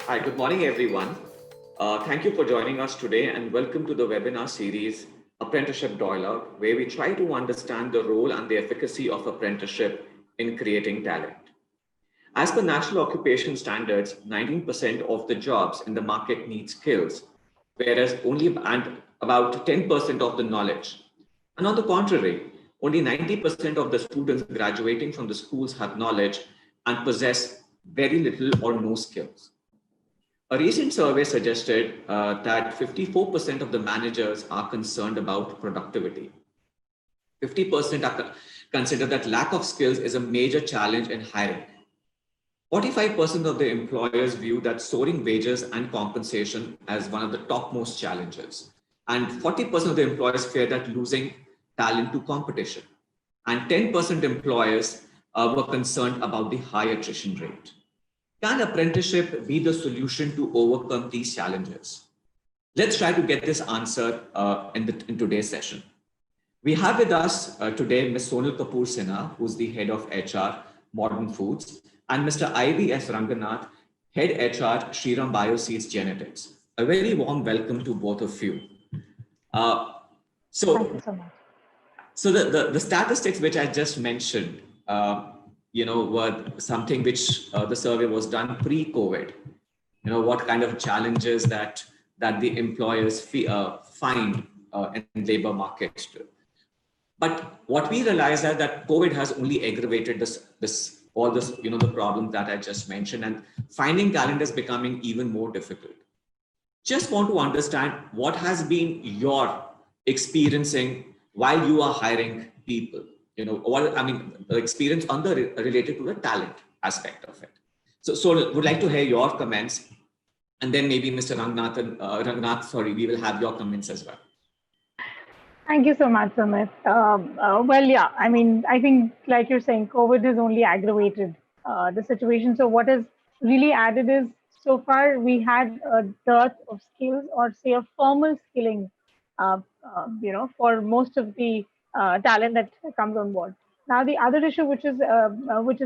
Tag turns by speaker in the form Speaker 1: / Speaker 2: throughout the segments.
Speaker 1: Hi, good morning, everyone. Thank you for joining us today and welcome to the webinar series Apprenticeship Dialogue, where we try to understand the role and the efficacy of apprenticeship in creating talent. As per National Occupation Standards, 19% of the jobs in the market need skills, whereas only about 10% of the knowledge. And on the contrary, only 90% of the students graduating from the schools have knowledge and possess very little or no skills. A recent survey suggested that 54% of the managers are concerned about productivity. 50% consider that lack of skills is a major challenge in hiring. 45% of the employers view that soaring wages and compensation as one of the topmost challenges. And 40% of the employers fear that losing talent to competition. And 10% employers were concerned about the high attrition rate. Can apprenticeship be the solution to overcome these challenges? Let's try to get this answer in today's session. We have with us today Ms. Sonal Kapur Sinha, who's the head of HR, Modern Foods, and Mr. IVS Ranganath, head HR, Sriram Bioseed Genetics. A very warm welcome to both of you.
Speaker 2: Thank you so much.
Speaker 1: So the statistics which I just mentioned, were something which the survey was done pre-COVID. What kind of challenges that the employers find in labor markets. But what we realized is that COVID has only aggravated all this, the problems that I just mentioned, and finding talent is becoming even more difficult. Just want to understand what has been your experiencing while you are hiring people. The experience related to the talent aspect of it. So would like to hear your comments, and then maybe Mr. Ranganath, we will have your comments as well.
Speaker 2: Thank you so much, Sumit. I think like you're saying, COVID has only aggravated the situation. So what has really added is, so far we had a dearth of skills, or say a formal skilling, for most of the talent that comes on board. Now, the other issue which has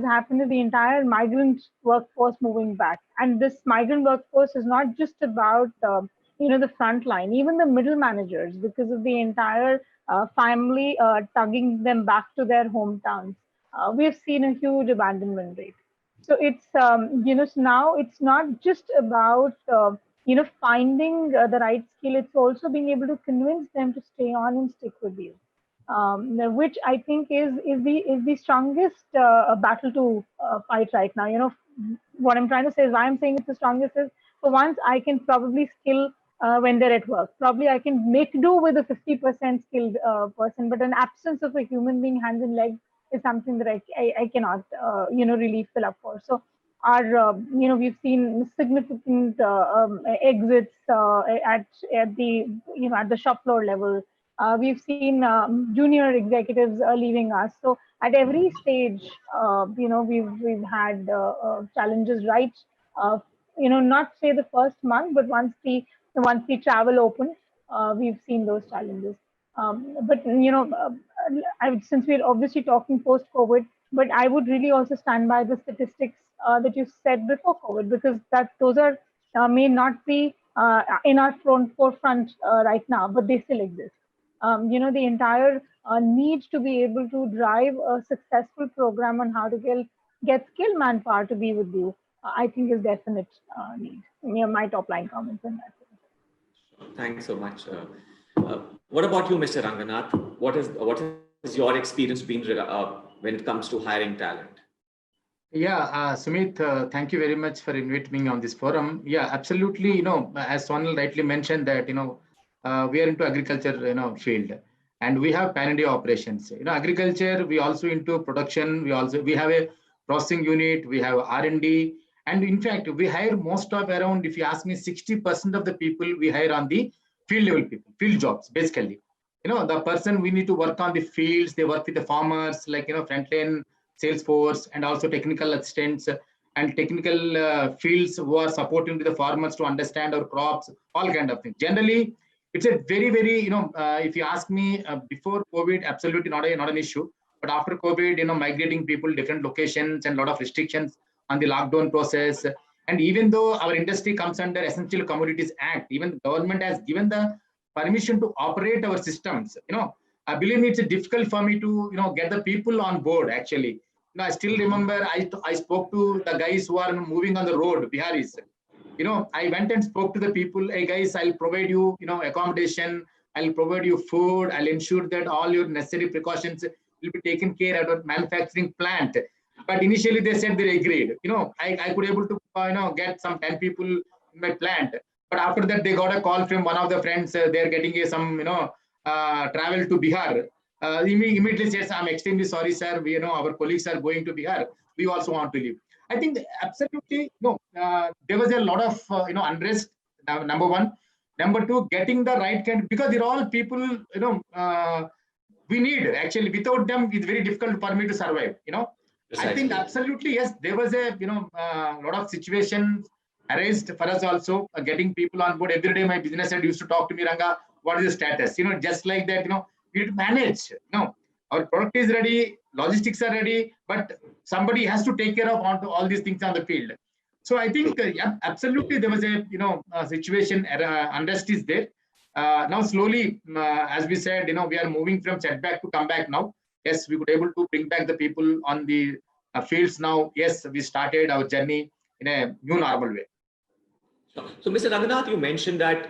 Speaker 2: happened is the entire migrant workforce moving back, and this migrant workforce is not just about the front line, even the middle managers, because of the entire family tugging them back to their hometowns. We have seen a huge abandonment rate. So it's so now it's not just about finding the right skill. It's also being able to convince them to stay on and stick with you. Which I think is the strongest battle to fight right now. What I'm trying to say is, why I'm saying it's the strongest is, for once I can probably skill when they're at work. Probably I can make do with a 50% skilled person, but an absence of a human being, hands and legs, is something that I cannot really fill up for. So our we've seen significant exits at the shop floor level. We've seen junior executives leaving us. So at every stage, we've had challenges, right? Not say the first month, but once the travel opened, we've seen those challenges. But since we're obviously talking post-COVID, but I would really also stand by the statistics that you said before COVID, because those are may not be in our forefront right now, but they still exist. The entire need to be able to drive a successful program on how to get skilled manpower to be with you, I think is definite need. My top line comments on that.
Speaker 1: Thanks so much. What about you, Mr. Ranganath? What is your experience been when it comes to hiring talent?
Speaker 3: Yeah, Sumit, thank you very much for inviting me on this forum. Yeah, absolutely. As Sonal rightly mentioned that, we are into agriculture, field, and we have pan-India operations. Agriculture, we also into production. We have a processing unit. We have R&D, and in fact, we hire most of around, if you ask me, 60% of the people we hire on the field level people, field jobs, basically. The person we need to work on the fields. They work with the farmers, like frontline sales force, and also technical assistants and technical fields who are supporting to the farmers to understand our crops, all kind of things. Generally, it's a very, very, if you ask me, before COVID, absolutely not an issue. But after COVID, migrating people different locations and a lot of restrictions on the lockdown process, And even though our industry comes under Essential Commodities Act, even the government has given the permission to operate our systems. I believe it's difficult for me to get the people on board. Actually, I still remember I spoke to the guys who are moving on the road, Biharis. I went and spoke to the people. Hey guys, I'll provide you, accommodation. I'll provide you food. I'll ensure that all your necessary precautions will be taken care at our manufacturing plant. But initially they said they agreed. I could able to, get some 10 people in my plant. But after that, they got a call from one of the friends. They're getting some, travel to Bihar. Immediately says, I'm extremely sorry, sir. Our colleagues are going to Bihar. We also want to leave. I think absolutely no. There was a lot of unrest. Number one, number two, getting the right kind, because they're all people we need actually. Without them, it's very difficult for me to survive. I think absolutely yes. There was a lot of situations arranged for us also getting people on board. Every day, my business head used to talk to me, Ranga, what is the status? Just like that. We need to manage. Our product is ready, logistics are ready, but somebody has to take care of all these things on the field. So I think, yeah, absolutely, there was a situation, unrest is there. Now slowly, as we said, we are moving from setback to comeback now. Yes, we were able to bring back the people on the fields now. Yes, we started our journey in a new normal way.
Speaker 1: So Mr. Ranganath, you mentioned that,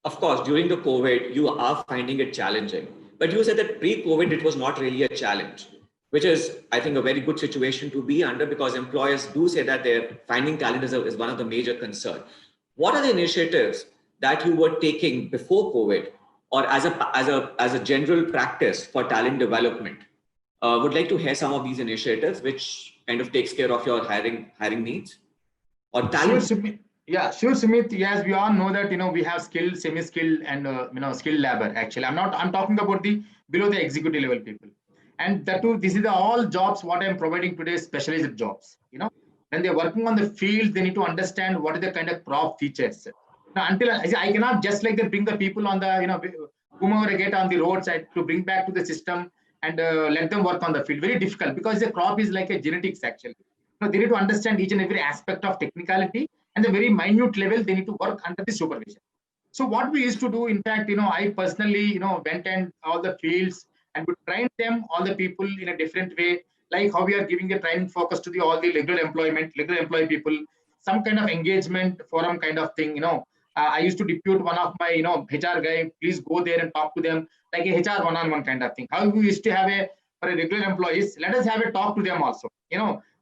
Speaker 1: of course, during the COVID, you are finding it challenging. But you said that pre-COVID, it was not really a challenge, which is, I think, a very good situation to be under, because employers do say that they're finding talent is one of the major concerns. What are the initiatives that you were taking before COVID, or as a general practice for talent development? Would like to hear some of these initiatives, which kind of takes care of your hiring needs or talent.
Speaker 3: Sure, yeah, sure, Sumit. Yes, we all know that we have skilled, semi-skilled, and skilled labor. Actually, I'm talking about the below the executive level people, and that too. This is all jobs. What I'm providing today, specialized jobs. When they're working on the field, they need to understand what is the kind of crop features. Now, until I cannot just like bring the people on the whomever I get on the roadside to bring back to the system and let them work on the field. Very difficult, because the crop is like a genetics actually. They need to understand each and every aspect of technicality, and the very minute level they need to work under the supervision. So what we used to do, in fact, I personally, went and all the fields and would train them, all the people in a different way, like how we are giving a training focus to all the regular employee people, some kind of engagement forum kind of thing. I used to depute one of my, HR guy, please go there and talk to them, like a HR one-on-one kind of thing. How we used to have for a regular employees, let us have a talk to them also,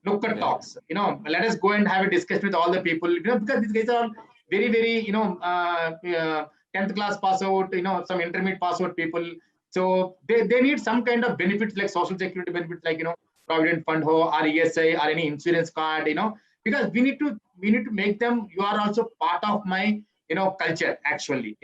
Speaker 3: look at talks, let us go and have a discussion with all the people, because these guys are very, very, 10th class pass out, some intermediate pass out people. So they need some kind of benefits like social security benefits, like, Provident Fund or ESI or any insurance card, because we need to make them, you are also part of my, culture actually,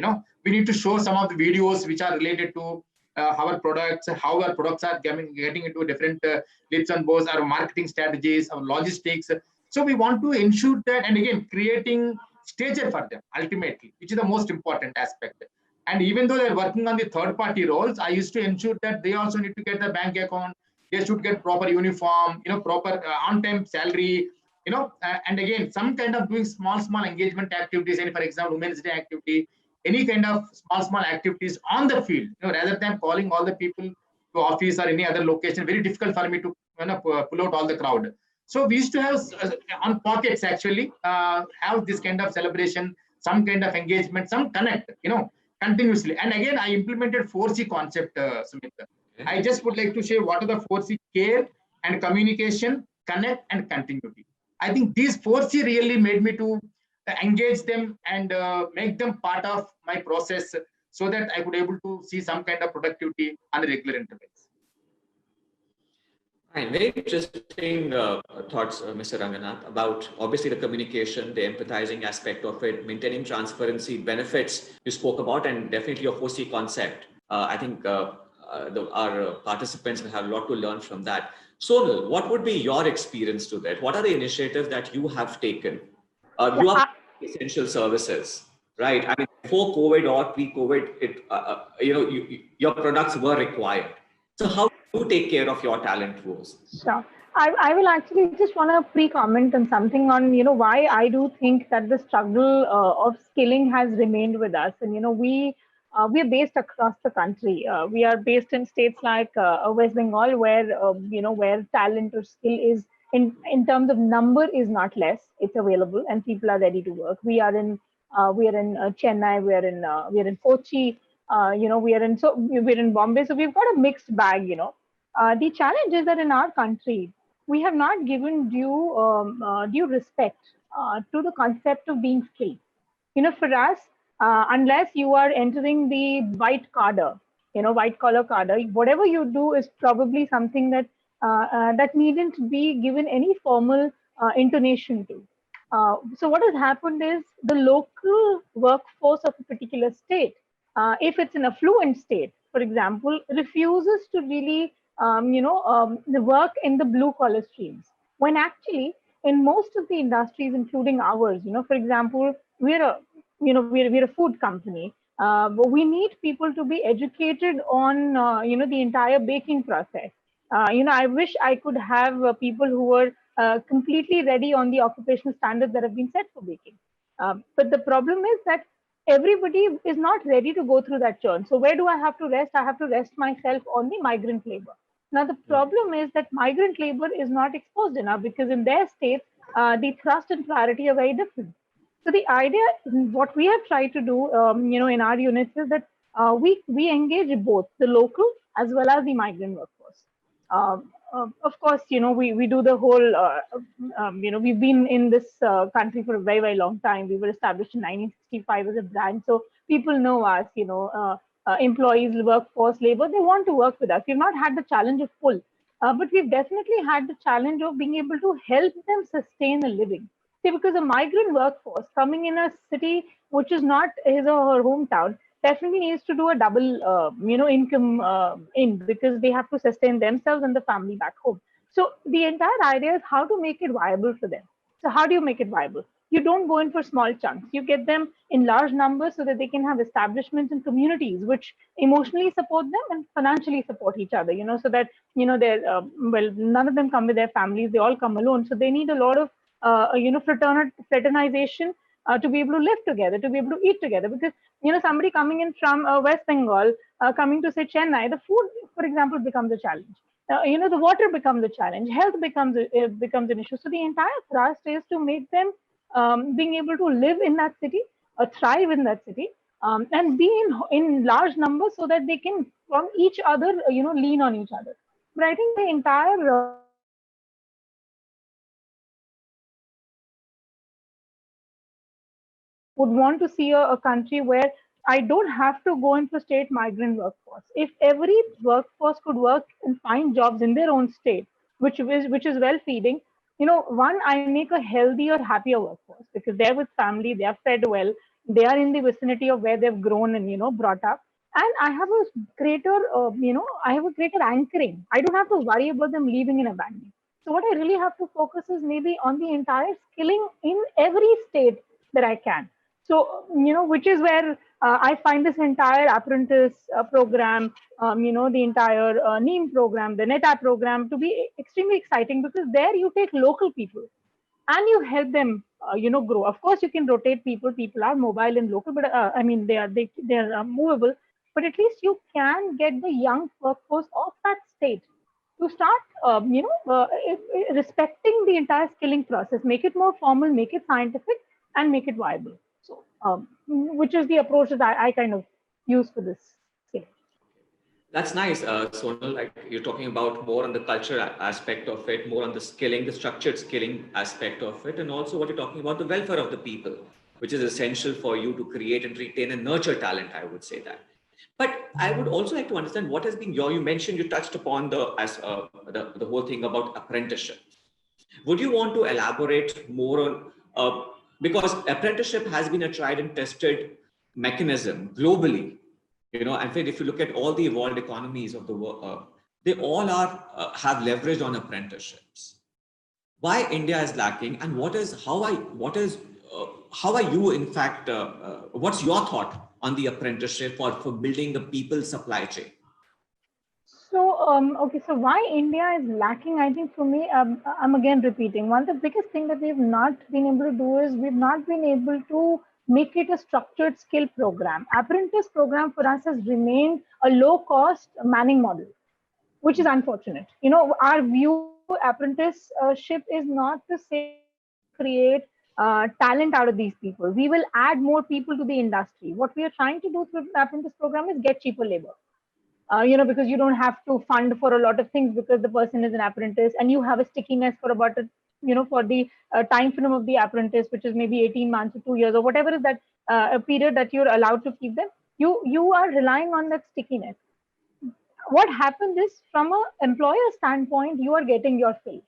Speaker 3: we need to show some of the videos which are related to our products, how our products are getting into different lips and bows, our marketing strategies, our logistics. So we want to ensure that, and again, creating stages for them ultimately, which is the most important aspect. And even though they're working on the third-party roles, I used to ensure that they also need to get the bank account. They should get proper uniform, proper on-time salary, and again, some kind of doing small engagement activities, and for example, Women's Day activity, any kind of small activities on the field, rather than calling all the people to office or any other location. Very difficult for me to pull out all the crowd. So we used to have on pockets actually have this kind of celebration, some kind of engagement, some connect, continuously. And again, I implemented 4C concept, Sumit. I just would like to share what are the 4C: care and communication, connect, and continuity. I think these 4C really made me to engage them and make them part of my process, so that I could able to see some kind of productivity on a regular intervals.
Speaker 1: Fine. Very interesting thoughts, Mr. Ranganath, about obviously the communication, the empathizing aspect of it, maintaining transparency, benefits you spoke about, and definitely your 4C concept. I think our participants will have a lot to learn from that. Sonal, what would be your experience to that? What are the initiatives that you have taken? You are essential services, right? I mean, before COVID or pre-COVID, your products were required. So how you take care of your talent woes?
Speaker 2: Sure. I will actually just want to pre-comment on something on, why I do think that the struggle of skilling has remained with us. And, we are based across the country. We are based in states like West Bengal, where, where talent or skill is in terms of number is not less. It's available and people are ready to work. We are in Chennai, we are in Kochi, we're in Bombay. So we've got a mixed bag. The challenge is that in our country, we have not given due respect to the concept of being skilled. For us, unless you are entering the white collar cadre, whatever you do is probably something that needn't be given any formal intonation to. So what has happened is the local workforce of a particular state, if it's an affluent state, for example, refuses to really the work in the blue collar streams. When actually, in most of the industries, including ours, for example, we're a food company, but we need people to be educated on the entire baking process. I wish I could have people who were completely ready on the occupational standards that have been set for baking. But the problem is that everybody is not ready to go through that churn. So where do I have to rest? I have to rest myself on the migrant labor. Now the problem is that migrant labor is not exposed enough because in their states, the thrust and priority are very different. So the idea, what we have tried to do, in our units is that we engage both the local as well as the migrant workforce. Of course, we do the whole, we've been in this country for a very, very long time. We were established in 1965 as a brand. So people know us, employees, workforce, labor, they want to work with us. We've not had the challenge of pull, but we've definitely had the challenge of being able to help them sustain a living. See, because a migrant workforce coming in a city which is not his or her hometown definitely needs to do a double, income in because they have to sustain themselves and the family back home. So the entire idea is how to make it viable for them. So how do you make it viable? You don't go in for small chunks. You get them in large numbers so that they can have establishments and communities which emotionally support them and financially support each other. So that they're none of them come with their families; they all come alone. So they need a lot of fraternization to be able to live together, to be able to eat together. Because somebody coming in from West Bengal, coming to say Chennai, the food, for example, becomes a challenge. The water becomes a challenge. Health becomes an issue. So the entire thrust is to make them being able to live in that city, thrive in that city, and be in large numbers so that they can from each other, lean on each other. But I think the entire would want to see a country where I don't have to go in for state migrant workforce. If every workforce could work and find jobs in their own state, which is well feeding, one, I make a healthier, happier workforce because they're with family, they are fed well, they are in the vicinity of where they've grown and brought up. And I have a greater anchoring. I don't have to worry about them leaving and abandoning. So what I really have to focus is maybe on the entire skilling in every state that I can. So, which is where I find this entire apprentice program, the entire NEEM program, the NETAP program to be extremely exciting because there you take local people and you help them, grow. Of course, you can rotate people. People are mobile and local, but they are movable. But at least you can get the young workforce of that state to start, respecting the entire skilling process, make it more formal, make it scientific, and make it viable. So, which is the approach that I kind of use for this skilling.
Speaker 1: That's nice, Sonal. Like you're talking about more on the culture aspect of it, more on the skilling, the structured skilling aspect of it, and also what you're talking about the welfare of the people, which is essential for you to create and retain and nurture talent. I would say that. But I would also like to understand what has been you mentioned, you touched upon the whole thing about apprenticeship. Would you want to elaborate more on, because apprenticeship has been a tried and tested mechanism globally. In fact, if you look at all the evolved economies of the world, they all have leveraged on apprenticeships. Why India is lacking, and how are you, in fact, what's your thought on the apprenticeship for building the people's supply chain?
Speaker 2: Okay, so why India is lacking? I think for me, I'm again repeating. One of the biggest thing that we've not been able to do is we've not been able to make it a structured skill program. Apprentice program for us has remained a low cost manning model, which is unfortunate. Our view apprenticeship is not to say that we will create talent out of these people. We will add more people to the industry. What we are trying to do through the apprentice program is get cheaper labor. Because you don't have to fund for a lot of things because the person is an apprentice and you have a stickiness for about for the time frame of the apprentice, which is maybe 18 months or 2 years or whatever is that a period that you're allowed to keep them. You are relying on that stickiness. What happens is, from an employer standpoint, you are getting your fill.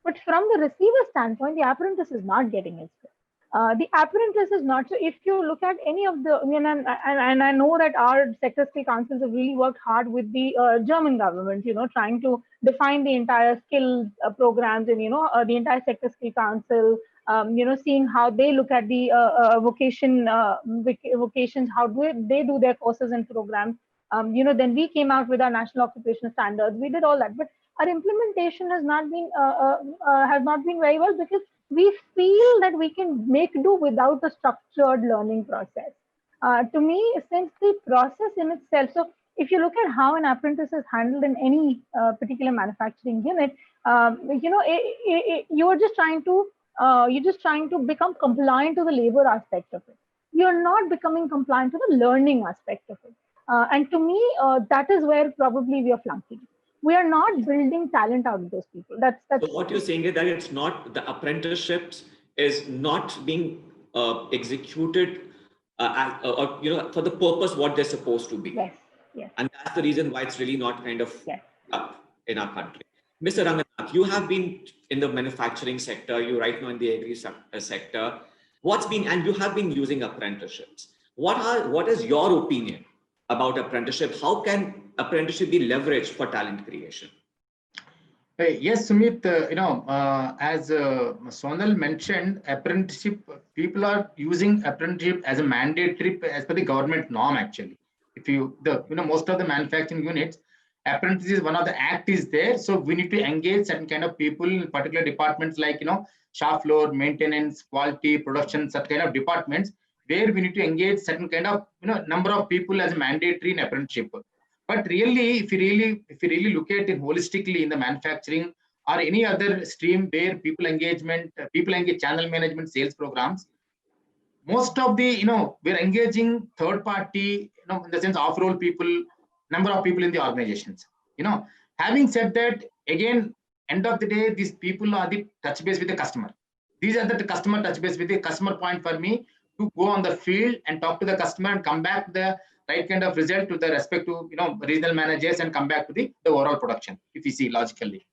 Speaker 2: But from the receiver standpoint, the apprentice is not getting its fill. The apprentice is not. So if you look at any of the, and I know that our sector skill councils have really worked hard with the German government, trying to define the entire skill programs and, the entire sector skill council, seeing how they look at the vocations, how do they do their courses and programs. Then we came out with our national occupational standards. We did all that, but our implementation has not been very well because we feel that we can make do without a structured learning process. To me, since the process in itself, so if you look at how an apprentice is handled in any particular manufacturing unit, you're just trying to become compliant to the labor aspect of it. You're not becoming compliant to the learning aspect of it. And to me, that is where probably we are flunking. We are not building talent out of those people. That's
Speaker 1: so what you're saying is that it's not the apprenticeships is not being executed for the purpose what they're supposed to be.
Speaker 2: Yes, yes.
Speaker 1: And that's the reason why it's really not kind of
Speaker 2: Yes.
Speaker 1: up in our country. Mr. Ranganath, you have been in the manufacturing sector, you're right now in the agri sector. And you have been using apprenticeships. What is your opinion about apprenticeship? How can apprenticeship be leveraged for talent creation?
Speaker 3: Yes, Sumit, as Sonal mentioned, apprenticeship, people are using apprenticeship as a mandatory as per the government norm, actually. Most of the manufacturing units, apprentice is one of the act is there. So we need to engage certain kind of people in particular departments like, shop floor, maintenance, quality, production, such kind of departments where we need to engage certain kind of, number of people as a mandatory in apprenticeship. But really, if you really look at it holistically in the manufacturing or any other stream where people engage channel management, sales programs, most of the, we're engaging third party, in the sense off-role people, number of people in the organizations. Having said that, again, end of the day, these people are the touch base with the customer. These are the customer touch base with the customer point for me to go on the field and talk to the customer and come back to the right kind of result to the respect to regional managers and come back to the overall production, if you see logically.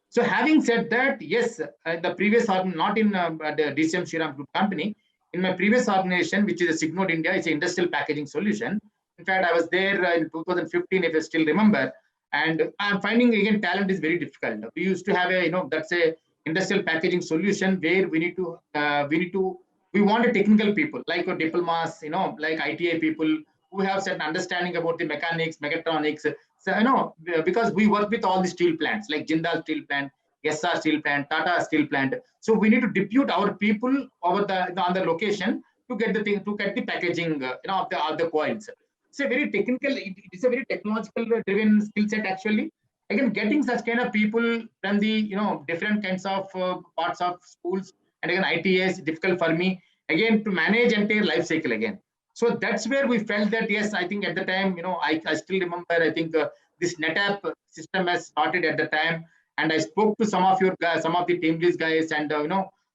Speaker 3: So having said that, yes, the previous not in the DCM Shriram Group company, in my previous organization, which is a Signode India, it's an industrial packaging solution. In fact, I was there in 2015, if I still remember, and I'm finding again talent is very difficult. We used to have that's a industrial packaging solution where we want a technical people like diplomas, like ITI people who have certain understanding about the mechanics, mechatronics. So, because we work with all the steel plants like Jindal steel plant, SR steel plant, Tata steel plant. So we need to depute our people over on the location to get the packaging, of the coils. It's a very technical, it's a very technological driven skill set actually. Again, getting such kind of people from the, different kinds of parts of schools, and again, ITS is difficult for me, again, to manage entire life cycle again. So that's where we felt that, yes, I think at the time, I still remember, I think this NETAP system has started at the time. And I spoke to some of the team leads guys, and,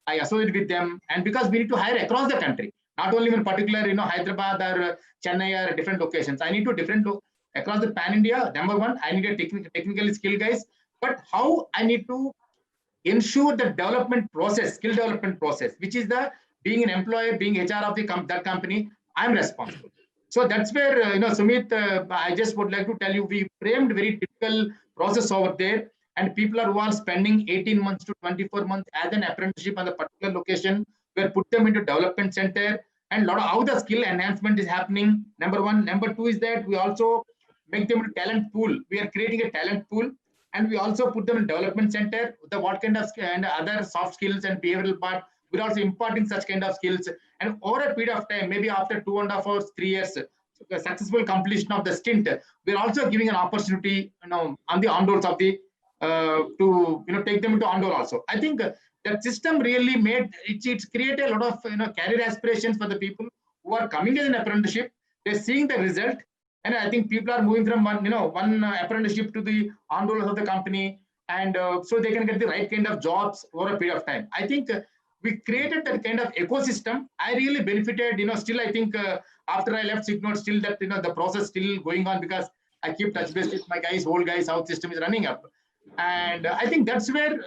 Speaker 3: I associated with them. And because we need to hire across the country, not only in particular, Hyderabad or Chennai or different locations. I need to across the pan India. Number one, I need a technically skilled guys. But how I need to ensure the development process, skill development process, which is the being an employee, being HR of that company, I'm responsible. So that's where, Sumit, I just would like to tell you, we framed very typical process over there, and people who are spending 18 months to 24 months as an apprenticeship on the particular location, we put them into development center, and a lot of how the skill enhancement is happening. Number one. Number two is that we also make them a talent pool. We are creating a talent pool, and we also put them in development center. The what kind of and other soft skills and behavioral part. We're also imparting such kind of skills, and over a period of time, maybe after 2.5 hours, 3 years, successful completion of the stint, we're also giving an opportunity, on the on-doors of the to take them into on-door also. I think that system really made it's created a lot of career aspirations for the people who are coming as an apprenticeship. They're seeing the result, and I think people are moving from one apprenticeship to the on-roll of the company, and so they can get the right kind of jobs over a period of time. I think we created that kind of ecosystem. I really benefited. Still I think after I left Signode, still that the process still going on, because I keep touch base with my guys, old guys, how system is running up, and I think that's where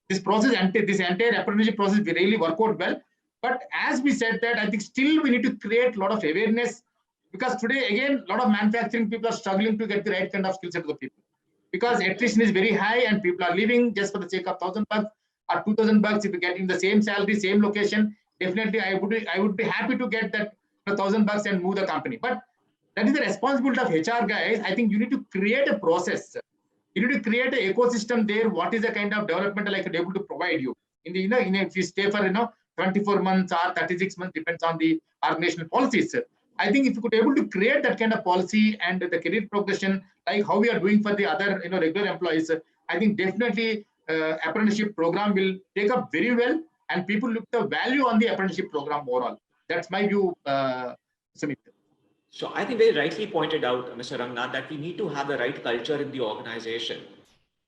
Speaker 3: this process and this entire apprenticeship process will really work out well. But as we said that, I think still we need to create a lot of awareness, because today again a lot of manufacturing people are struggling to get the right kind of skill set to the people, because attrition is very high and people are leaving just for the sake of $1,000 or $2,000. If you get in the same salary, same location, definitely I would be happy to get that $1,000 and move the company. But that is the responsibility of HR guys. I think you need to create a process. You need to create an ecosystem there. What is the kind of development I could able to provide you in the if you stay for 24 months or 36 months, depends on the organizational policies. I think if you could able to create that kind of policy and the career progression, like how we are doing for the other regular employees, I think definitely apprenticeship program will take up very well, and people look the value on the apprenticeship program overall. That's my view, Sumit.
Speaker 1: So I think very rightly pointed out, Mr. Ranganath, that we need to have the right culture in the organization.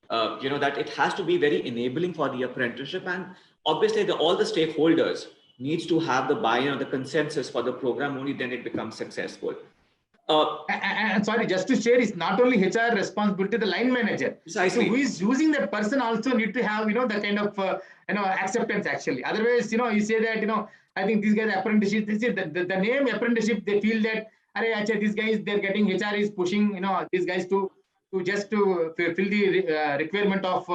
Speaker 1: That it has to be very enabling for the apprenticeship, and obviously all the stakeholders needs to have the buy-in or the consensus for the program. Only then it becomes successful.
Speaker 3: And sorry, just to share, it's not only HR responsibility, the line manager.
Speaker 1: Precisely.
Speaker 3: So who is using that person also need to have the kind of acceptance actually. Otherwise, you say that I think these guys apprenticeship. This is the name apprenticeship. They feel that these guys they're getting HR is pushing these guys to just to fill the requirement of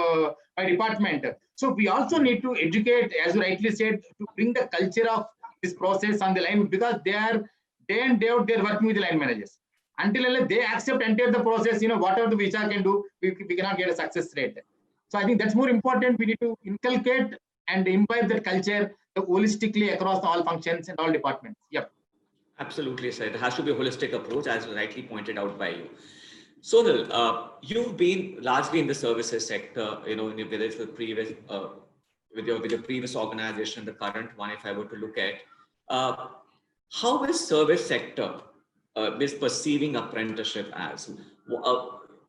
Speaker 3: a department. So we also need to educate, as you rightly said, to bring the culture of this process on the line, because they are day in, day out, they're working with the line managers. Until they accept, enter the process, whatever the HR can do, we cannot get a success rate. So I think that's more important. We need to inculcate and imbibe that culture holistically across all functions and all departments. Yep.
Speaker 1: Absolutely, sir. It has to be a holistic approach, as rightly pointed out by you. Sonal, you've been largely in the services sector, whether it's the previous, with your previous organization, the current one, if I were to look at, how is service sector is perceiving apprenticeship as?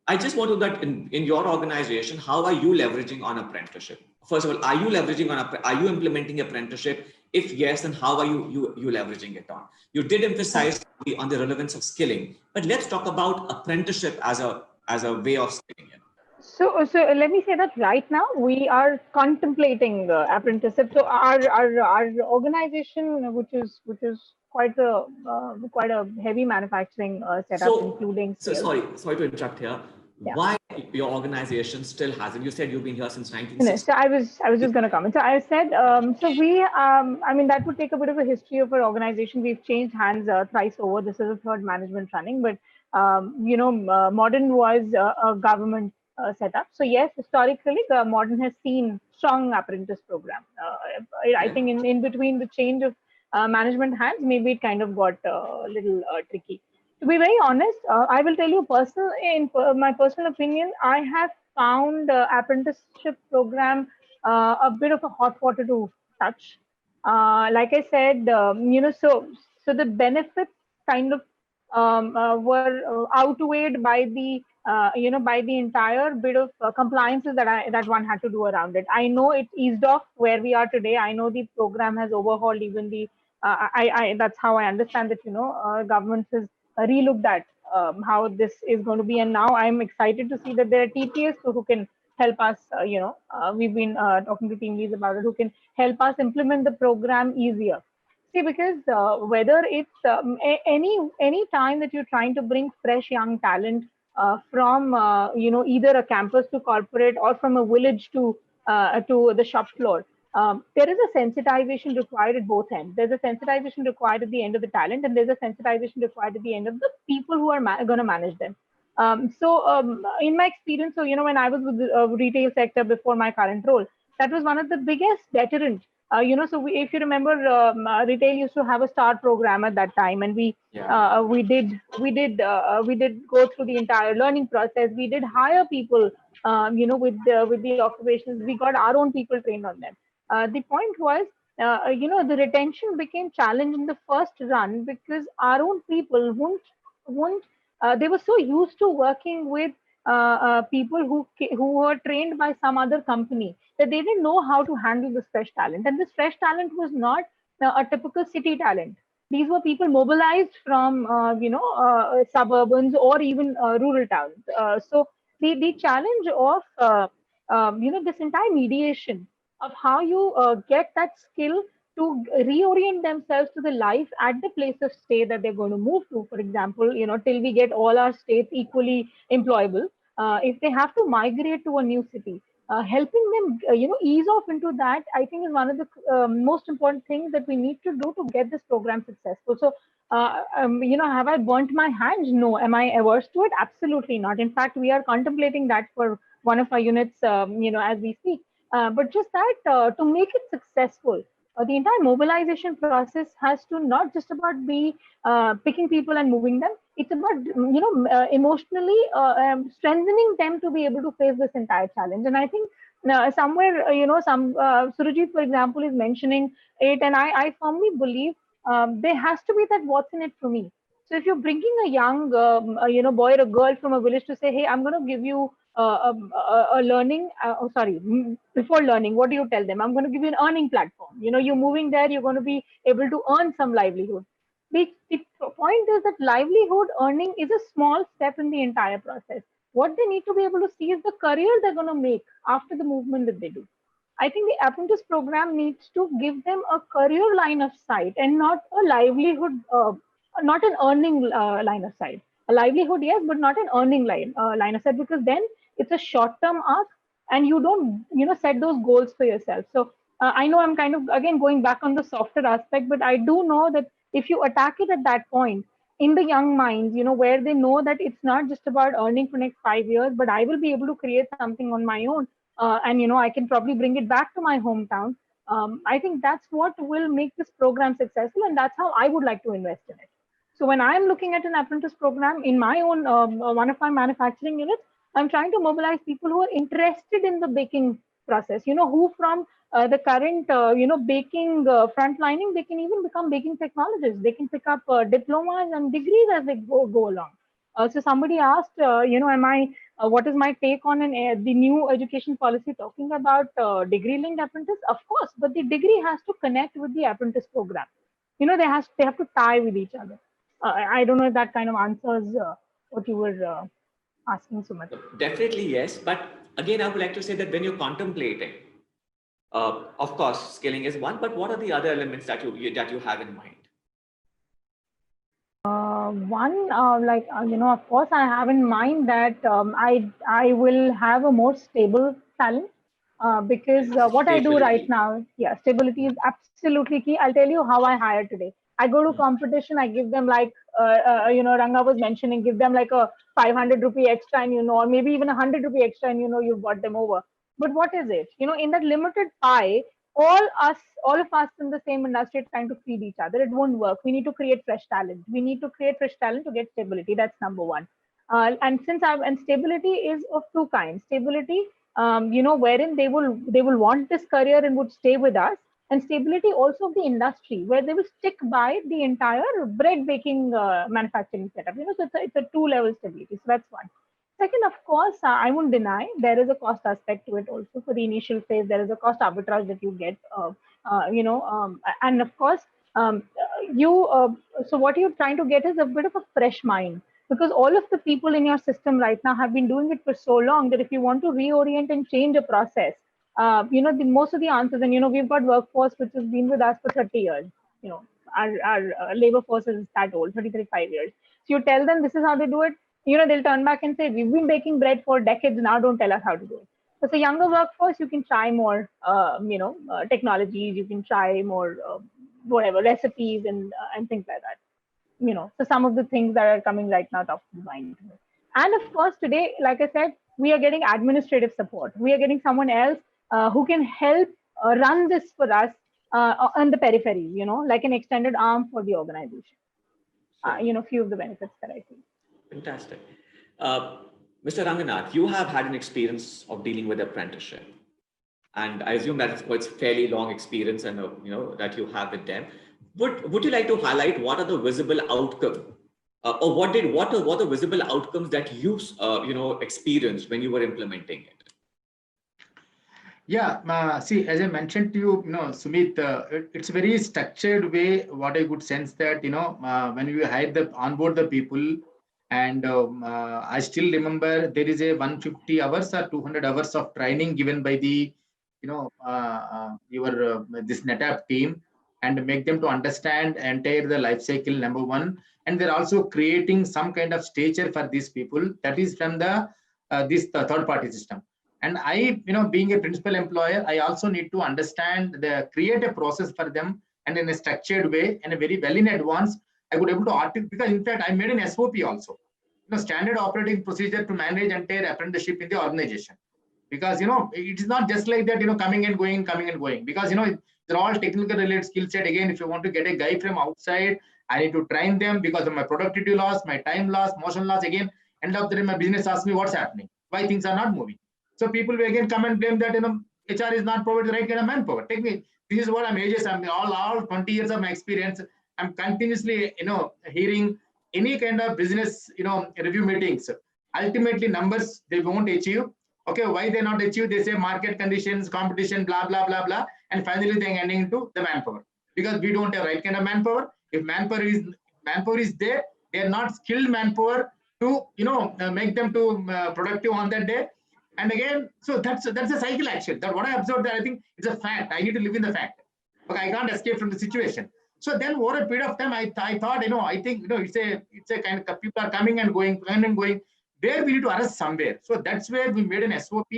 Speaker 1: I just want to know that in your organization, how are you leveraging on apprenticeship? First of all, are you leveraging on, are you implementing apprenticeship? If yes, then how are you leveraging it on? You did emphasize on the relevance of skilling, but let's talk about apprenticeship as a way of skilling.
Speaker 2: So let me say that right now we are contemplating apprenticeship. So our organization, which is quite a heavy manufacturing setup, including
Speaker 1: sales. So sorry to interrupt here. Yeah. Why your organization still hasn't? You said you've been here since 1960.
Speaker 2: So I was just going to comment. So I said, so we, I mean, that would take a bit of a history of our organization. We've changed hands thrice over. This is the third management running, but Modern was a government setup. So yes, historically, Modern has seen strong apprentice program. I think in between the change of management hands, maybe it kind of got a little tricky. To be very honest, I will tell you in my personal opinion, I have found apprenticeship program a bit of a hot water to touch. Like I said, so the benefits kind of were outweighed by the by the entire bit of compliances that one had to do around it. I know it eased off where we are today. I know the program has overhauled even the. That's how I understand that government has relooked at how this is going to be, and now I'm excited to see that there are TTS who can help us. We've been talking to team leads about it, who can help us implement the program easier. See, because whether it's any time that you're trying to bring fresh young talent from either a campus to corporate or from a village to the shop floor, there is a sensitization required at both ends. There's a sensitization required at the end of the talent, and there's a sensitization required at the end of the people who are going to manage them. In my experience, so when I was with the retail sector before my current role, that was one of the biggest deterrent. If you remember, retail used to have a star program at that time, and we did go through the entire learning process. We did hire people, with the occupations. We got our own people trained on them. The point was, the retention became challenged in the first run because our own people won't they were so used to working with people who were trained by some other company that they didn't know how to handle this fresh talent. And this fresh talent was not a typical city talent. These were people mobilized from suburbans or even rural towns. So the challenge of this entire mediation of how you get that skill to reorient themselves to the life at the place of stay that they're going to move to. For example, till we get all our states equally employable, if they have to migrate to a new city, helping them, ease off into that, I think is one of the most important things that we need to do to get this program successful. So, have I burnt my hands? No. Am I averse to it? Absolutely not. In fact, we are contemplating that for one of our units, as we speak. But just that to make it successful, the entire mobilization process has to not just about be picking people and moving them. It's about emotionally strengthening them to be able to face this entire challenge. And I think somewhere Surajit, for example, is mentioning it, and I firmly believe there has to be that what's in it for me. So if you're bringing a young boy or a girl from a village to say, hey, I'm going to give you a learning, before learning, what do you tell them? I'm going to give you an earning platform. You're moving there, you're going to be able to earn some livelihood. The point is that livelihood earning is a small step in the entire process. What they need to be able to see is the career they're going to make after the movement that they do. I think the apprentice program needs to give them a career line of sight and not a livelihood, not an earning line of sight. A livelihood, yes, but not an earning line of sight, because then it's a short-term arc and you don't, set those goals for yourself. So I know I'm kind of, again, going back on the softer aspect, but I do know that if you attack it at that point, in the young minds, where they know that it's not just about earning for next 5 years, but I will be able to create something on my own. And I can probably bring it back to my hometown. I think that's what will make this program successful, and that's how I would like to invest in it. So when I'm looking at an apprentice program in my own one of my manufacturing units, I'm trying to mobilize people who are interested in the baking process. Who from the current baking frontlining, they can even become baking technologists. They can pick up diplomas and degrees as they go along. So somebody asked, what is my take on the new education policy talking about degree-linked apprentice? Of course, but the degree has to connect with the apprentice program. They have to tie with each other. I don't know if that kind of answers what you were asking, Sumit.
Speaker 1: Definitely yes, but again, I would like to say that when you're contemplating, of course, skilling is one, but what are the other elements that you have in mind?
Speaker 2: Of course, I have in mind that I will have a more stable talent because what I do right now, stability is absolutely key. I'll tell you how I hire today. I go to competition, I give them like, Ranga was mentioning, give them like a 500 rupee extra and, or maybe even 100 rupee extra and, you've got them over. But what is it? In that limited pie, all of us in the same industry are trying to feed each other. It won't work. We need to create fresh talent. We need to create fresh talent to get stability. That's number one. And stability is of two kinds. Stability, wherein they will want this career and would stay with us, and stability also of the industry, where they will stick by the entire bread baking manufacturing setup. So it's a two-level stability. So that's one. Second, of course, I won't deny there is a cost aspect to it also. For the initial phase, there is a cost arbitrage that you get, and of course, so what you're trying to get is a bit of a fresh mind, because all of the people in your system right now have been doing it for so long that if you want to reorient and change a process, most of the answers, and we've got workforce which has been with us for 30 years. Our labor force is that old, 35 years. So you tell them this is how they do it. They'll turn back and say, we've been baking bread for decades now, don't tell us how to do it. As a younger workforce, you can try more, technologies. You can try more, whatever recipes and things like that. So some of the things that are coming right now top of mind. And of course, today, like I said, we are getting administrative support. We are getting someone else who can help run this for us on the periphery. Like an extended arm for the organization.
Speaker 1: Sure.
Speaker 2: Few of the benefits that I see.
Speaker 1: Fantastic. Uh, Mr. Ranganath, you have had an experience of dealing with apprenticeship, and I assume that it's fairly long experience, and that you have with them. Would you like to highlight what are the visible outcomes, or what are the visible outcomes that you experienced when you were implementing it?
Speaker 3: Yeah, see, as I mentioned to you, Sumit, it's a very structured way. What I could sense that, when you onboard the people, and I still remember there is a 150 hours or 200 hours of training given by the, this NETAP team, and make them to understand entire the life cycle, number one. And they're also creating some kind of stature for these people that is from the third party system. And I, being a principal employer, I also need to create a process for them, and in a structured way and a very well in advance, I could able to articulate, because in fact, I made an SOP also, standard operating procedure to manage entire apprenticeship in the organization. Because, it is not just like that, coming and going, because, they're all technical related skill set. Again, if you want to get a guy from outside, I need to train them because of my productivity loss, my time loss, motion loss. Again, end of the day, my business asks me what's happening, why things are not moving. So people will again come and blame that HR is not providing the right kind of manpower. Take me. This is what I'm ages. I'm all 20 years of my experience. I'm continuously hearing any kind of business review meetings. Ultimately, numbers they won't achieve. Okay, why they not achieve? They say market conditions, competition, blah blah blah blah, and finally they're ending into the manpower, because we don't have right kind of manpower. If manpower is there, they are not skilled manpower to make them to productive on that day. And again, so that's a cycle action. That what I observed, that I think it's a fact. I need to live in the fact. Okay, I can't escape from the situation. So then over a period of time, I thought, I think, it's a kind of people are coming and going. There we need to arrest somewhere. So that's where we made an SOP,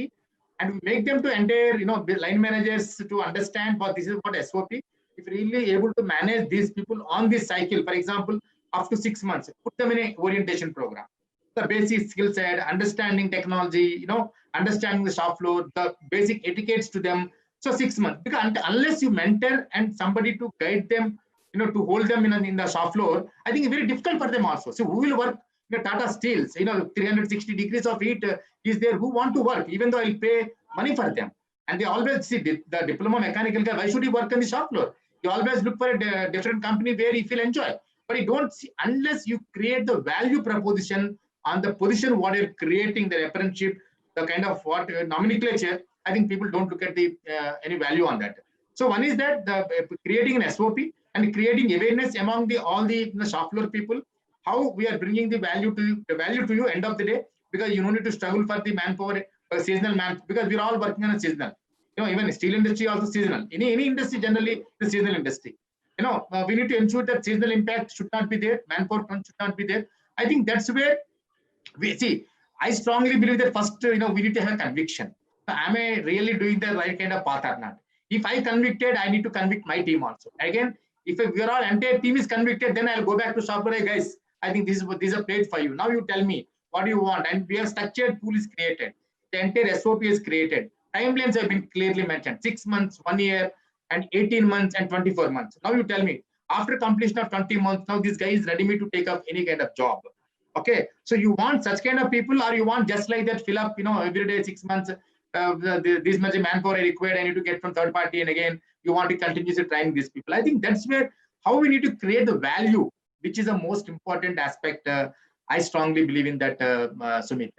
Speaker 3: and we make them to entire, line managers to understand what this is what SOP. If really able to manage these people on this cycle, for example, up to 6 months, put them in an orientation program. The basic skill set, understanding technology, understanding the shop floor, the basic etiquettes to them. So 6 months, because unless you mentor and somebody to guide them, to hold them in the shop floor, I think it's very difficult for them also. So who will work? Tata Steels, 360 degrees of heat is there. Who want to work, even though I'll pay money for them? And they always see the diploma mechanical guy. Why should he work on the shop floor? You always look for a different company where he feel enjoy. But you don't see, unless you create the value proposition on the position what you're creating, the apprenticeship, the kind of what nomenclature, I think people don't look at the any value on that. So one is that creating an SOP and creating awareness among all the shop floor people, how we are bringing the value to you end of the day, because you don't need to struggle for the manpower, seasonal man, because we're all working on a seasonal. Even steel industry also seasonal. Any industry generally the seasonal industry. We need to ensure that seasonal impact should not be there, manpower should not be there. I think that's where we see. I strongly believe that first, we need to have conviction. Am I really doing the right kind of path or not? If I convicted, I need to convict my team also. Again, if we are all entire team is convicted, then I'll go back to shop. Hey guys, I think this is a plate for you. Now you tell me what do you want, and we have structured pool is created. The entire SOP is created. Timelines have been clearly mentioned: 6 months, 1 year, and 18 months and 24 months. Now you tell me, after completion of 20 months, now this guy is ready to take up any kind of job. Okay, so you want such kind of people, or you want just like that fill up, every day 6 months, this much manpower required, I need to get from third party, and again you want to continuously train these people. I think that's where how we need to create the value, which is the most important aspect. I strongly believe in that, Sumit.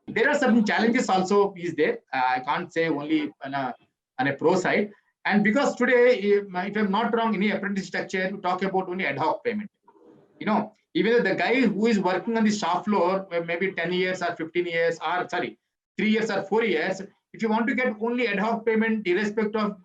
Speaker 3: There are certain challenges also is there. I can't say only on a pro side. And because today, if I'm not wrong, in the apprentice structure, we talk about only ad hoc payment. Even though the guy who is working on the shop floor, maybe 10 years or 15 years, or 3 years or 4 years, if you want to get only ad hoc payment, irrespective of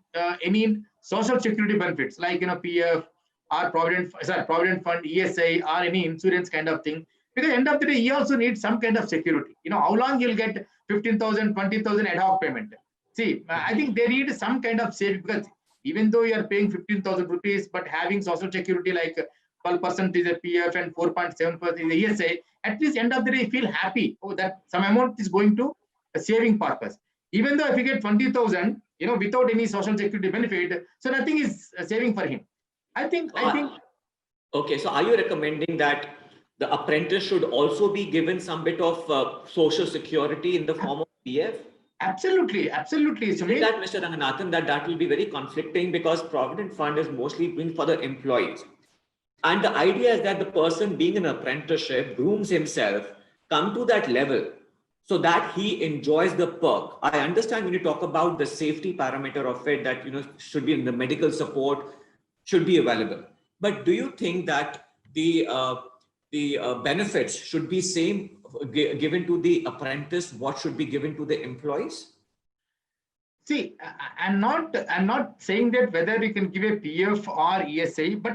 Speaker 3: any social security benefits, like PF or Provident Fund, ESI, or any insurance kind of thing, Because end of the day, he also needs some kind of security. How long he'll get 15,000, 20,000 ad hoc payment. See, I think they need some kind of saving, because even though you are paying 15,000 rupees, but having social security like 12% is a PF and 4.7% is a ESA, at least end of the day, feel happy. Oh, that some amount is going to a saving purpose. Even though if you get 20,000, without any social security benefit, so nothing is saving for him. I think.
Speaker 1: Okay, so are you recommending that the apprentice should also be given some bit of social security in the form of PF?
Speaker 3: Absolutely.
Speaker 1: Say that, Mr. Ranganathan, that will be very conflicting, because Provident Fund is mostly been for the employees. And the idea is that the person being in an apprenticeship grooms himself, come to that level so that he enjoys the perk. I understand when you talk about the safety parameter of it, that should be in the medical support, should be available. But do you think that the benefits should be same given to the apprentice what should be given to the employees?
Speaker 3: See, I'm not saying that whether you can give a PF or ESA, but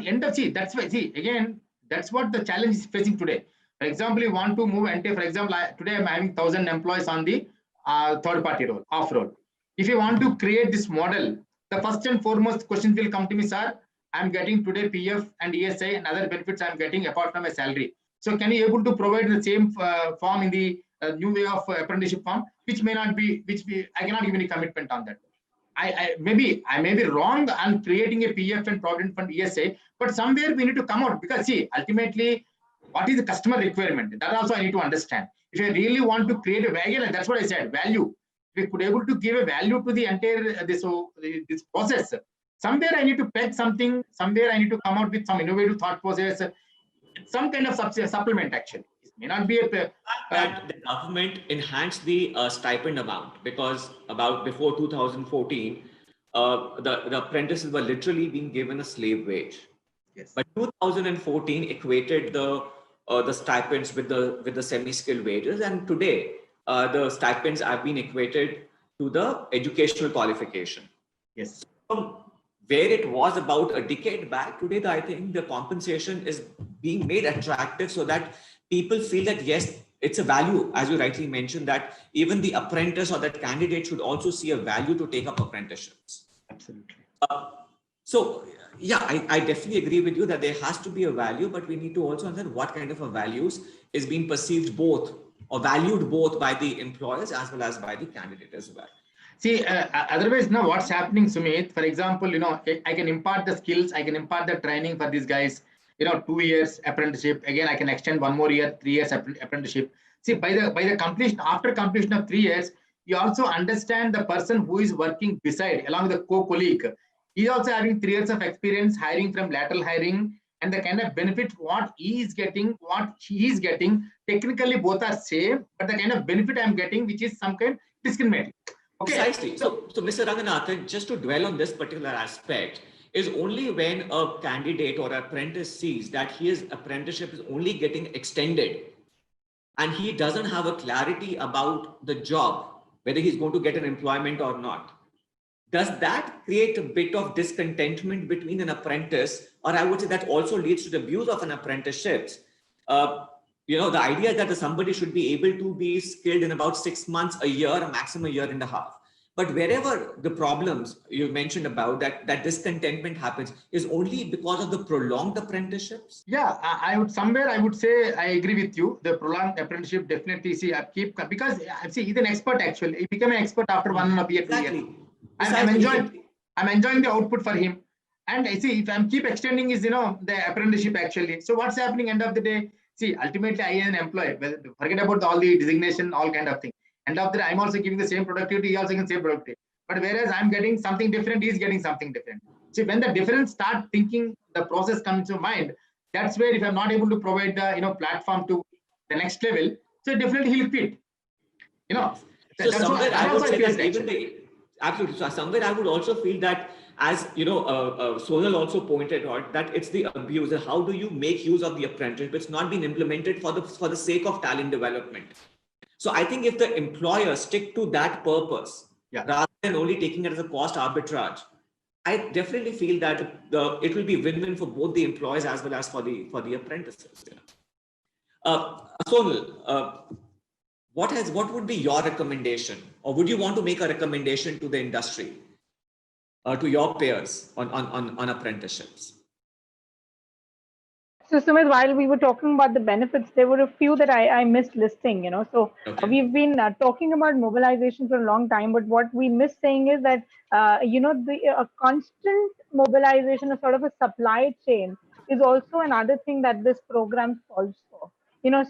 Speaker 3: that's why, again, that's what the challenge is facing today. For example, you want to move for example, today I'm having 1,000 employees on the third party role, off role. If you want to create this model, the first and foremost questions will come to me, sir. I'm getting today PF and ESA and other benefits I'm getting apart from my salary. So can you able to provide the same form in the new way of apprenticeship form, which may not be, I cannot give any commitment on that. I may be wrong on creating a PF and Provident Fund ESA, but somewhere we need to come out, because see, ultimately, what is the customer requirement? That also I need to understand. If I really want to create a value, and that's what I said, value. If we could able to give a value to the entire this process, somewhere I need to peg something, somewhere I need to come out with some innovative thought process, some kind of supplement actually. It may not be
Speaker 1: the government enhanced the stipend amount, because before 2014, the apprentices were literally being given a slave wage.
Speaker 3: Yes.
Speaker 1: But 2014 equated the stipends with the semi-skilled wages, and today the stipends have been equated to the educational qualification.
Speaker 3: Yes.
Speaker 1: So, where it was about a decade back, today I think the compensation is being made attractive so that people feel that yes, it's a value, as you rightly mentioned, that even the apprentice or that candidate should also see a value to take up apprenticeships.
Speaker 3: Absolutely.
Speaker 1: So yeah, I definitely agree with you that there has to be a value, but we need to also understand what kind of a values is being perceived both or valued both by the employers as well as by the candidate as well.
Speaker 3: See, otherwise, now what's happening, Sumit? For example, I can impart the skills, I can impart the training for these guys. 2 years apprenticeship. Again, I can extend 1 more year, 3 years apprenticeship. See, by the completion, after completion of 3 years, you also understand the person who is working beside, along with the co-colleague. He's also having 3 years of experience, hiring from lateral hiring, and the kind of benefit what he is getting, what he is getting. Technically, both are same, but the kind of benefit I'm getting, which is some kind discriminating. Okay.
Speaker 1: Precisely. So Mr. Ranganathan, just to dwell on this particular aspect, is only when a candidate or apprentice sees that his apprenticeship is only getting extended and he doesn't have a clarity about the job, whether he's going to get an employment or not. Does that create a bit of discontentment between an apprentice, or I would say that also leads to the abuse of an apprenticeship? The idea is that somebody should be able to be skilled in about 6 months, a year, a maximum a year and a half. But wherever the problems you mentioned about that discontentment happens is only because of the prolonged apprenticeships.
Speaker 3: Yeah, I would say I agree with you. The prolonged apprenticeship definitely because he's an expert actually. He became an expert after 1.5 years.
Speaker 1: Exactly.
Speaker 3: 2 years. I'm enjoying the output for him. And I see if I'm keep extending his, the apprenticeship actually. So what's happening end of the day? See, ultimately I am an employee. Well, forget about all the designation, all kind of thing. End of the day, I'm also giving the same productivity, he also getting the same productivity. But whereas I'm getting something different, he's getting something different. See, when the difference start thinking, the process comes to mind, that's where if I'm not able to provide the platform to the next level, so definitely he'll quit.
Speaker 1: So somewhere I would say that even absolutely. So somewhere I would also feel that, as Sonal also pointed out, that it's the abuse. How do you make use of the apprenticeship? It's not been implemented for the sake of talent development. So I think if the employers stick to that purpose, rather than only taking it as a cost arbitrage, I definitely feel that it will be win-win for both the employees as well as for the apprentices. Sonal, what would be your recommendation, or would you want to make a recommendation to the industry, to your peers on apprenticeships?
Speaker 2: So Sumit, while we were talking about the benefits, there were a few that I missed listing, So
Speaker 1: Okay.
Speaker 2: we've been talking about mobilization for a long time, but what we missed saying is that, the constant mobilization of sort of a supply chain is also another thing that this program solves for.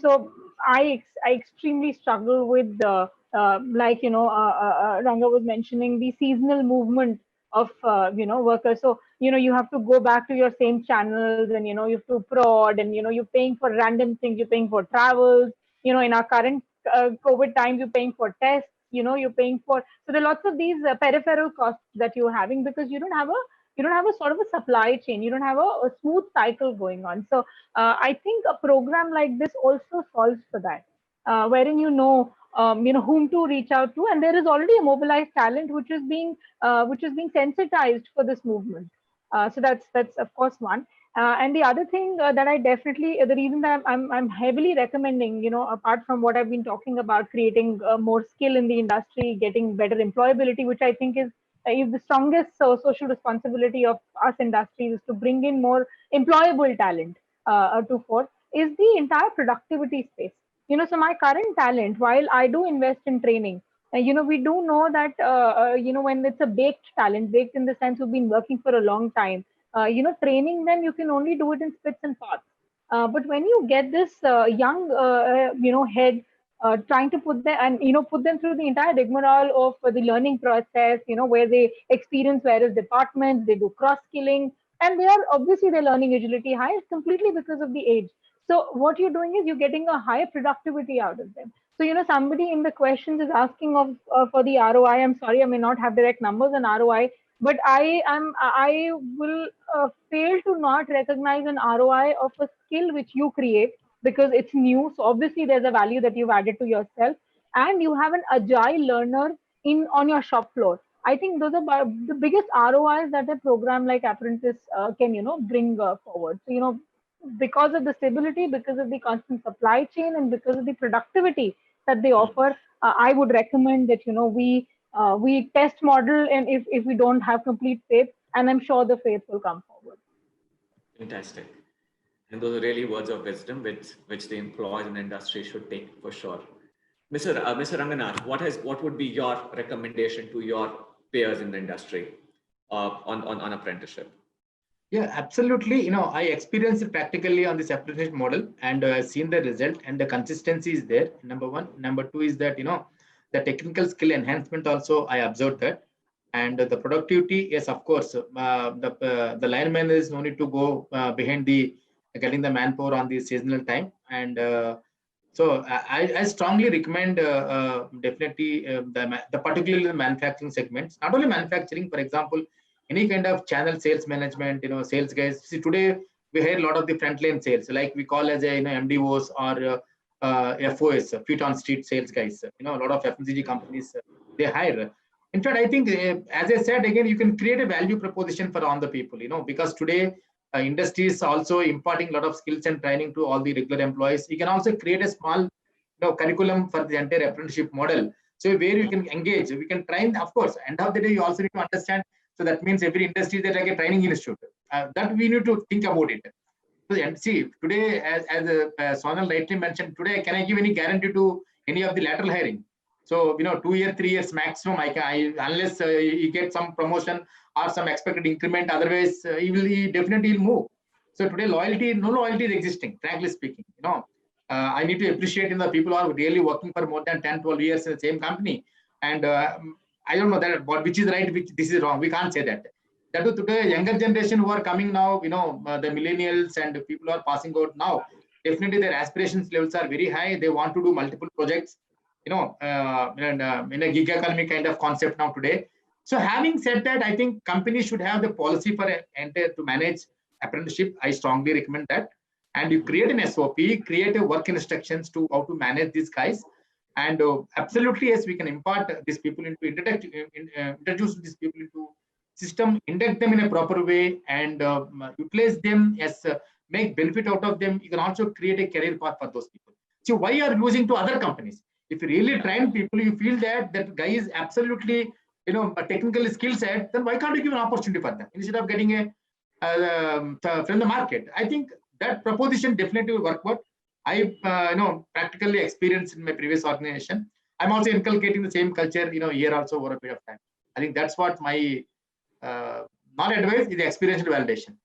Speaker 2: So I extremely struggle with Ranga was mentioning the seasonal movement of workers. So you have to go back to your same channels, and you have to prod, and you're paying for random things, you're paying for travels. In our current COVID times, you're paying for tests. You're paying for, so there are lots of these peripheral costs that you're having because you don't have a sort of a supply chain. You don't have a smooth cycle going on. So I think a program like this also solves for that, wherein whom to reach out to, and there is already a mobilized talent which is being sensitized for this movement. So that's of course one. And the other thing that I definitely, the reason that I'm heavily recommending, apart from what I've been talking about, creating more skill in the industry, getting better employability, which I think is the strongest social responsibility of us industries, is to bring in more employable talent to force, is the entire productivity space. So my current talent, while I do invest in training, we do know that, when it's a baked talent, baked in the sense who've been working for a long time, training them, you can only do it in spits and parts. But when you get this young, head, trying to put them through the entire rigmarole of the learning process, where they experience various departments, they do cross skilling, and they are obviously their learning agility high completely because of the age. So what you're doing is you're getting a higher productivity out of them. So somebody in the questions is asking of for the ROI. I'm sorry, I may not have direct numbers on ROI, but I will fail to not recognize an ROI of a skill which you create because it's new. So obviously there's a value that you've added to yourself, and you have an agile learner in on your shop floor. I think those are the biggest ROIs that a program like Apprentice can bring forward. So because of the stability, because of the constant supply chain, and because of the productivity that they offer, I would recommend that we test model, and if we don't have complete faith, and I'm sure the faith will come forward.
Speaker 1: Fantastic. And those are really words of wisdom which the employees in the industry should take for sure. Mr. Ranganath, what would be your recommendation to your peers in the industry on apprenticeship?
Speaker 3: Yeah, absolutely. I experienced it practically on this apprenticeship model, and seen the result, and the consistency is there. Number one. Number two is that, the technical skill enhancement also, I observed that. And the productivity, yes, of course, the lineman is no need to go behind the getting the manpower on the seasonal time. And so I strongly recommend definitely the particularly the manufacturing segments, not only manufacturing, for example, any kind of channel sales management, sales guys. See, today we hear a lot of the frontline sales, like we call as a MDOs or FOS, feet on street sales guys. A lot of FMCG companies they hire. In fact, I think, as I said again, you can create a value proposition for all the people, because today industry is also imparting a lot of skills and training to all the regular employees. You can also create a small curriculum for the entire apprenticeship model. So where you can engage, we can train, of course, end of the day, you also need to understand. So that means every industry that like a training institute, that we need to think about it. So, and see, today, as Sonal rightly mentioned, today, can I give any guarantee to any of the lateral hiring? So, 2 years, 3 years maximum, unless you get some promotion or some expected increment, otherwise he definitely will move. So today, no loyalty is existing, frankly speaking. I need to appreciate the people who are really working for more than 10, 12 years in the same company. And I don't know that which is right, which this is wrong. We can't say that. That is today, younger generation who are coming now, the millennials and the people who are passing out now, definitely their aspirations levels are very high. They want to do multiple projects, in a gig economy kind of concept now today. So having said that, I think companies should have the policy for to manage apprenticeship. I strongly recommend that. And you create an SOP, create a work instructions to how to manage these guys. And absolutely, yes, we can impart these people into introduce these people into system, induct them in a proper way, and utilize them as make benefit out of them, you can also create a career path for those people. So why are you losing to other companies? If you really train people, you feel that that guy is absolutely, a technical skill set, then why can't you give an opportunity for them instead of getting a from the market? I think that proposition definitely will work out. I practically experienced in my previous organization. I'm also inculcating the same culture, here also over a period of time. I think that's what my not advice is the experiential validation.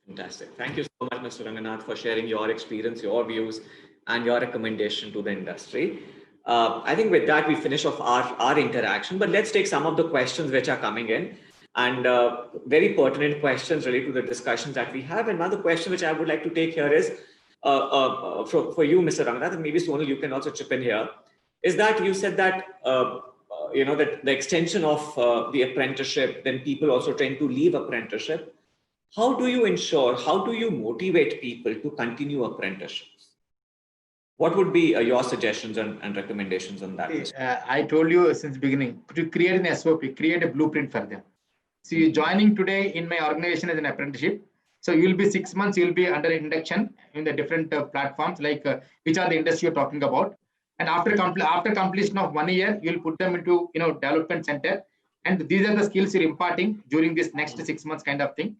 Speaker 1: Fantastic. Thank you so much, Mr. Ranganath, for sharing your experience, your views, and your recommendation to the industry. I think with that, we finish off our interaction, but let's take some of the questions which are coming in, and very pertinent questions related to the discussions that we have. And another question which I would like to take here is for you, Mr. Ranganath, and maybe Sonal, you can also chip in here, is that you said that that the extension of the apprenticeship, then people also tend to leave apprenticeship. How do you motivate people to continue apprenticeships? What would be your suggestions and recommendations on that?
Speaker 3: I told you since the beginning, to create an SOP, create a blueprint for them. So you're joining today in my organization as an apprenticeship. So you'll be 6 months, you'll be under induction in the different platforms, like which are the industry you're talking about. And after completion of 1 year, you'll put them into development center. And these are the skills you're imparting during this next 6 months kind of thing.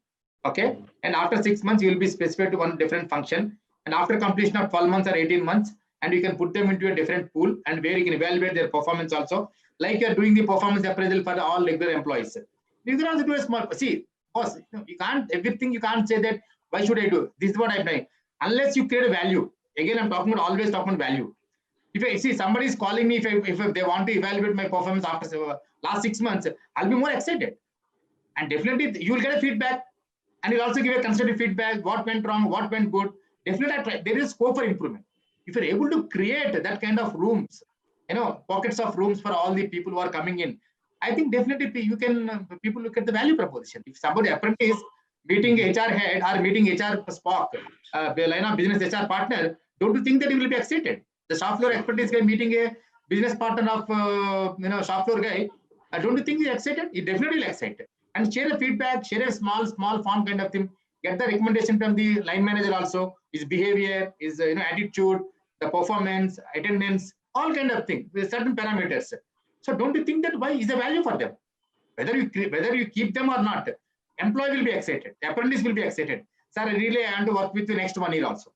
Speaker 3: Okay. And after 6 months, you will be specified to one different function. And after completion of 12 months or 18 months, and you can put them into a different pool and where you can evaluate their performance also, like you're doing the performance appraisal for all regular employees. You can also do a small, see, boss, you can't, everything you can't say that, why should I do? This is what I'm doing. Unless you create a value. Again, I'm always talking about value. If I see somebody is calling me, if they want to evaluate my performance after last 6 months, I'll be more excited. And definitely you will get a feedback. And you'll also give a constructive feedback, what went wrong, what went good. Definitely, there is scope for improvement. If you're able to create that kind of rooms, pockets of rooms for all the people who are coming in, I think definitely people look at the value proposition. If somebody apprentice meeting HR head or meeting HR SPOC, line of business HR partner, don't you think that he will be excited? The shop floor expertise guy meeting a business partner of shop floor guy, don't you think he's excited? He definitely will excited. And share a feedback, share a small form kind of thing. Get the recommendation from the line manager also. His behavior, his attitude, the performance, attendance, all kind of thing with certain parameters. So don't you think that why is a value for them? Whether you keep them or not, employee will be excited. The apprentice will be excited. Sir, I want to work with you next 1 year also.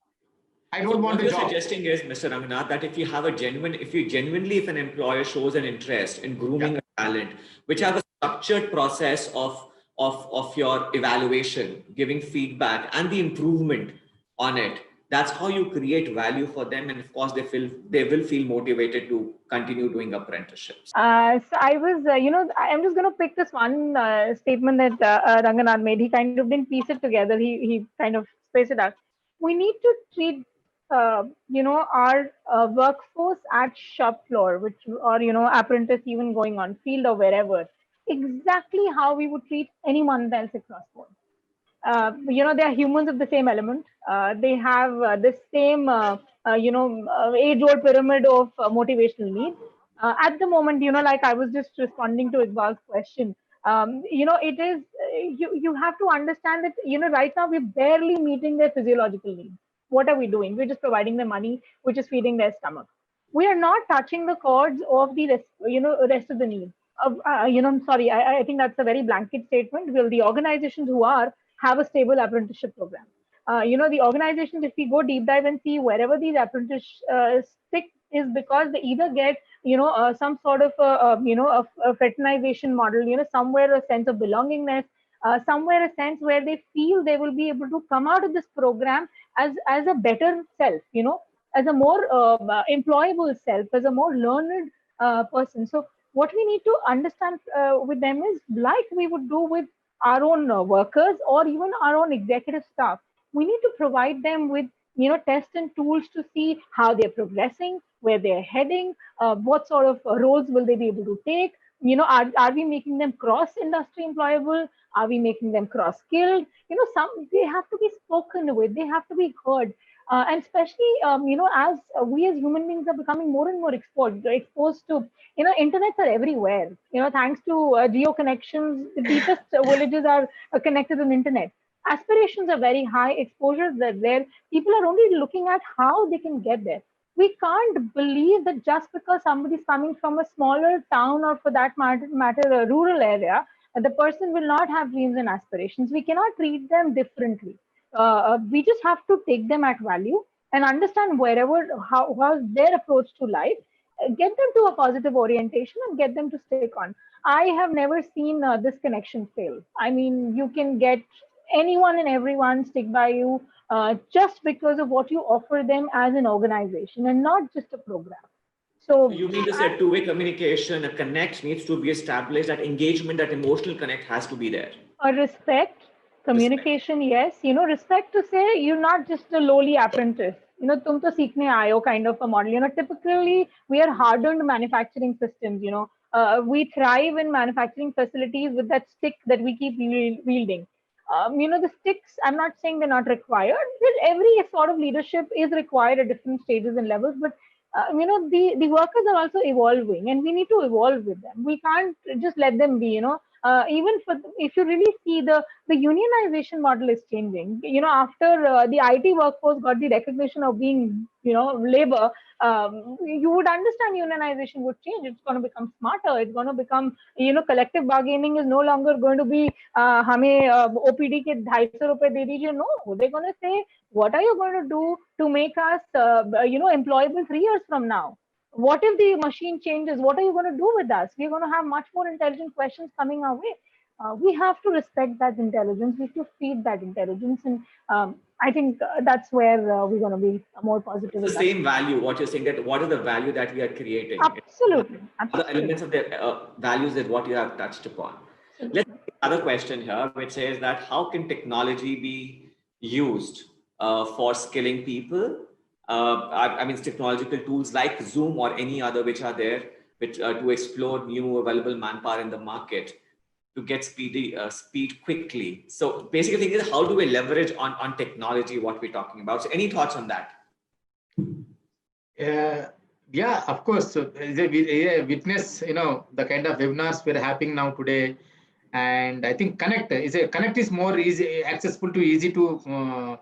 Speaker 3: I don't want the job.
Speaker 1: What you're suggesting is, Mr. Ranganath, that if an employer shows an interest in grooming a talent, which have a structured process of your evaluation, giving feedback and the improvement on it, that's how you create value for them. And of course, they will feel motivated to continue doing apprenticeships.
Speaker 2: So I was, I'm just going to pick this one statement that Ranganath made. He kind of didn't piece it together. He kind of spaced it out. We need to treat, our workforce at shop floor, or apprentice even going on field or wherever, exactly how we would treat anyone else across board. They are humans of the same element. They have the same, age-old pyramid of motivational needs. At the moment, like I was just responding to Iqbal's question, it is, you have to understand that, right now we're barely meeting their physiological needs. What are we doing? We're just providing them money, which is feeding their stomach. We are not touching the chords of the rest of the needs. I'm sorry, I think that's a very blanket statement. Well, the organizations who have a stable apprenticeship program. The organizations, if we go deep dive and see wherever these apprentices stick, is because they either get, some sort of, a fraternization model, somewhere a sense of belongingness, somewhere a sense where they feel they will be able to come out of this program as a better self, as a more employable self, as a more learned person. So what we need to understand with them is, like we would do with our own workers or even our own executive staff, we need to provide them with tests and tools to see how they're progressing, where they're heading, what sort of roles will they be able to take. Are we making them cross industry employable? Are we making them cross skilled? They have to be spoken with, they have to be heard. And especially, as we as human beings are becoming more and more exposed to, internets are everywhere. Thanks to geo connections, the deepest villages are connected on internet. Aspirations are very high, exposures are there. People are only looking at how they can get there. We can't believe that just because somebody is coming from a smaller town, or for that matter a rural area, the person will not have dreams and aspirations. We cannot treat them differently. We just have to take them at value and understand wherever how's their approach to life, get them to a positive orientation and get them to stick on. I have never seen this connection fail. I mean, you can get anyone and everyone stick by you just because of what you offer them as an organization and not just a program. So
Speaker 1: You mean to say two-way communication, a connect needs to be established, that engagement, that emotional connect has to be there.
Speaker 2: a respect, communication, yes. Respect to say you're not just a lowly apprentice. Tum to seekhne aayo kind of a model. Typically we are hardened manufacturing systems. We thrive in manufacturing facilities with that stick that we keep wielding. The sticks, I'm not saying they're not required. Every sort of leadership is required at different stages and levels, but the workers are also evolving and we need to evolve with them. We can't just let them be. Even for, if you really see, the unionization model is changing. After the IT workforce got the recognition of being labor, you would understand unionization would change. It's going to become smarter. It's going to become, collective bargaining is no longer going to be hame OPD ke 250 rupees de dijiye. No, they're going to say, what are you going to do to make us employable 3 years from now? What if the machine changes? What are you going to do with us? We're going to have much more intelligent questions coming our way. We have to respect that intelligence. We have to feed that intelligence. And I think that's where we're going to be more positive.
Speaker 1: It's the same value, what you're saying, that what is the value that we are creating?
Speaker 2: Absolutely.
Speaker 1: Other elements of the values that what you have touched upon. Let's take another question here, which says that how can technology be used for skilling people? I mean, technological tools like Zoom or any other which are there, which to explore new available manpower in the market, to get speed quickly. So basically, the thing is, how do we leverage on technology what we're talking about? So any thoughts on that?
Speaker 3: Yeah, of course. So, witness, the kind of webinars we're having now today, and I think connect is more easy, accessible to easy to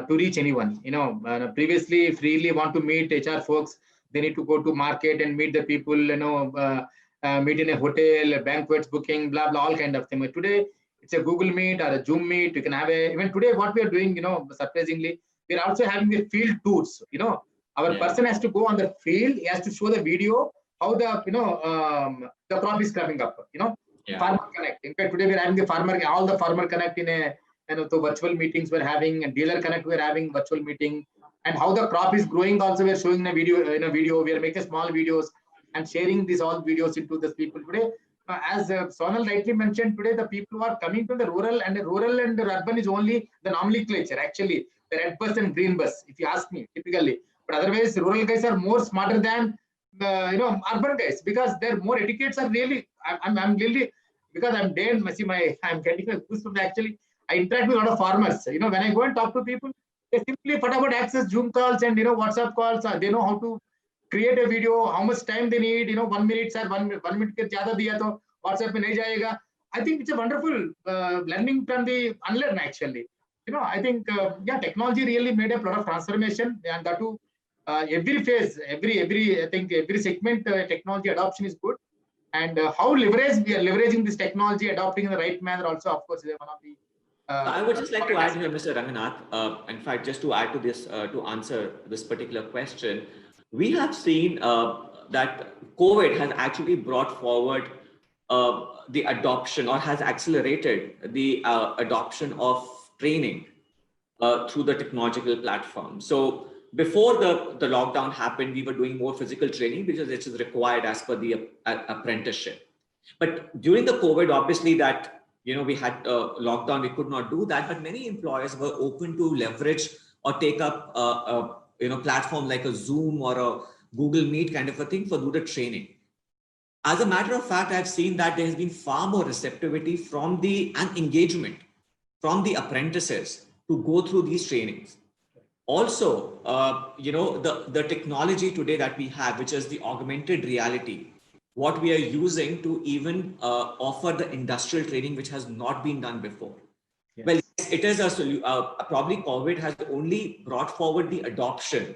Speaker 3: reach anyone. Previously, if really want to meet HR folks, they need to go to market and meet the people. Meet in a hotel, banquets booking, blah blah, all kind of thing. But today, it's a Google Meet or a Zoom Meet. You can have even today what we are doing. Surprisingly, we are also having the field tours. Our person has to go on the field. He has to show the video how the the crop is coming up. Farmer Connect. In fact, today we are having all the Farmer Connect in a so virtual meetings we're having, and Dealer Connect we're having virtual meeting, and how the crop is growing also we're showing a video. We are making small videos and sharing these all videos into the people today. As Sonal rightly mentioned, today the people who are coming to the rural and urban is only the nomenclature. Actually, the red bus and green bus, if you ask me, typically. But otherwise, rural guys are more smarter than urban guys, because their more etiquettes are really. I'm really, because I'm there. I'm getting a goosebumps actually. I interact with a lot of farmers. When I go and talk to people, they simply about access Zoom calls and WhatsApp calls. They know how to create a video, how much time they need. 1 minute, sir, 1 minute ke zyada diya to WhatsApp mein nahi jayega. I think it's a wonderful learning from the unlearn actually. I think technology really made a lot of transformation, and that too every phase, I think every segment technology adoption is good, and how we are leveraging this technology, adopting in the right manner also, of course, is one of the.
Speaker 1: I would just like to add here, Mr. Ranganath, in fact, just to add to this, to answer this particular question, we have seen that COVID has actually brought forward the adoption, or has accelerated the adoption of training through the technological platform. So before the lockdown happened, we were doing more physical training because it is required as per the apprenticeship. But during the COVID, obviously that, we had lockdown, we could not do that, but many employers were open to leverage or take up platform like a Zoom or a Google Meet kind of a thing for do the training. As a matter of fact, I've seen that there has been far more receptivity from and engagement from the apprentices to go through these trainings. Also, the technology today that we have, which is the augmented reality, what we are using to even offer the industrial training, which has not been done before.
Speaker 3: Yes.
Speaker 1: Well, yes, it is a solution. Probably COVID has only brought forward the adoption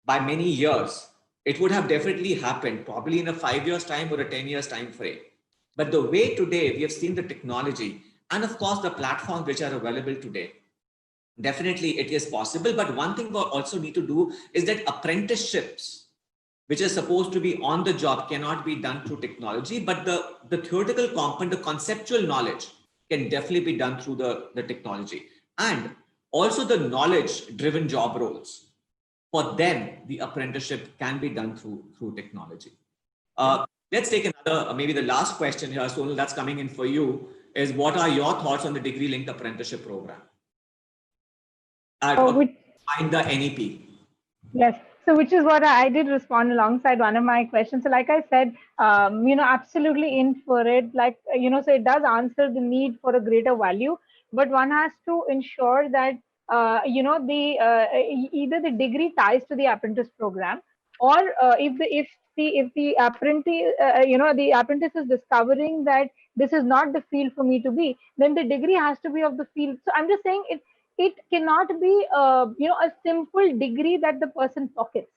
Speaker 1: by many years. It would have definitely happened probably in a 5 years time or a 10 years time frame. But the way today we have seen the technology and of course the platforms which are available today, definitely it is possible. But one thing we also need to do is that apprenticeships, which is supposed to be on the job, cannot be done through technology, but the theoretical component, the conceptual knowledge can definitely be done through the technology. And also the knowledge driven job roles, for them, the apprenticeship can be done through technology. Let's take another, maybe the last question here, Sonal, that's coming in for you, is what are your thoughts on the degree-linked apprenticeship program? Find the NEP.
Speaker 2: Yes. So, which is what I did respond alongside one of my questions. So, like I said, absolutely in for it. Like, so it does answer the need for a greater value, but one has to ensure that, either the degree ties to the apprentice program, or if the apprentice, the apprentice is discovering that this is not the field for me to be, then the degree has to be of the field. So, I'm just saying it cannot be a simple degree that the person pockets.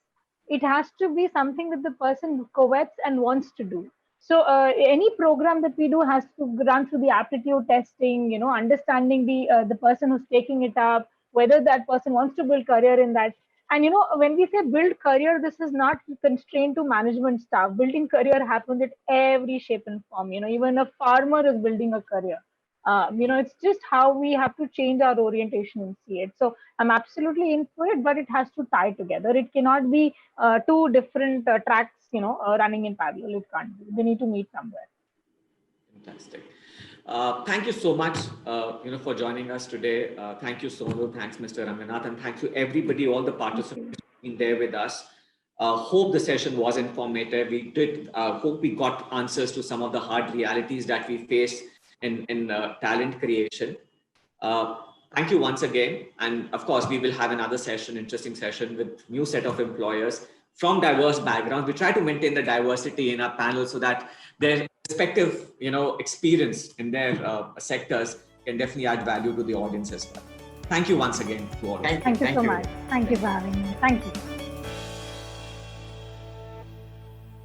Speaker 2: It has to be something that the person covets and wants to do. So any program that we do has to run through the aptitude testing, understanding the person who's taking it up, whether that person wants to build career in that. And when we say build career, this is not constrained to management staff. Building career happens at every shape and form. Even a farmer is building a career. It's just how we have to change our orientation and see it. So I'm absolutely in for it, but it has to tie together. It cannot be two different tracks, running in parallel. It can't be. They need to meet somewhere.
Speaker 1: Fantastic. Thank you so much, for joining us today. Thank you, Sonal. Thanks, Mr. Ranganath, and thank you everybody, all the participants being there with us. Hope the session was informative. We did hope we got answers to some of the hard realities that we face in talent creation. Thank you once again. And of course, we will have another session, interesting session with new set of employers from diverse backgrounds. We try to maintain the diversity in our panel so that their respective, experience in their sectors can definitely add value to the audience as well. Thank you once again to all.
Speaker 2: Thank you so much. Thank you for having me. Thank you.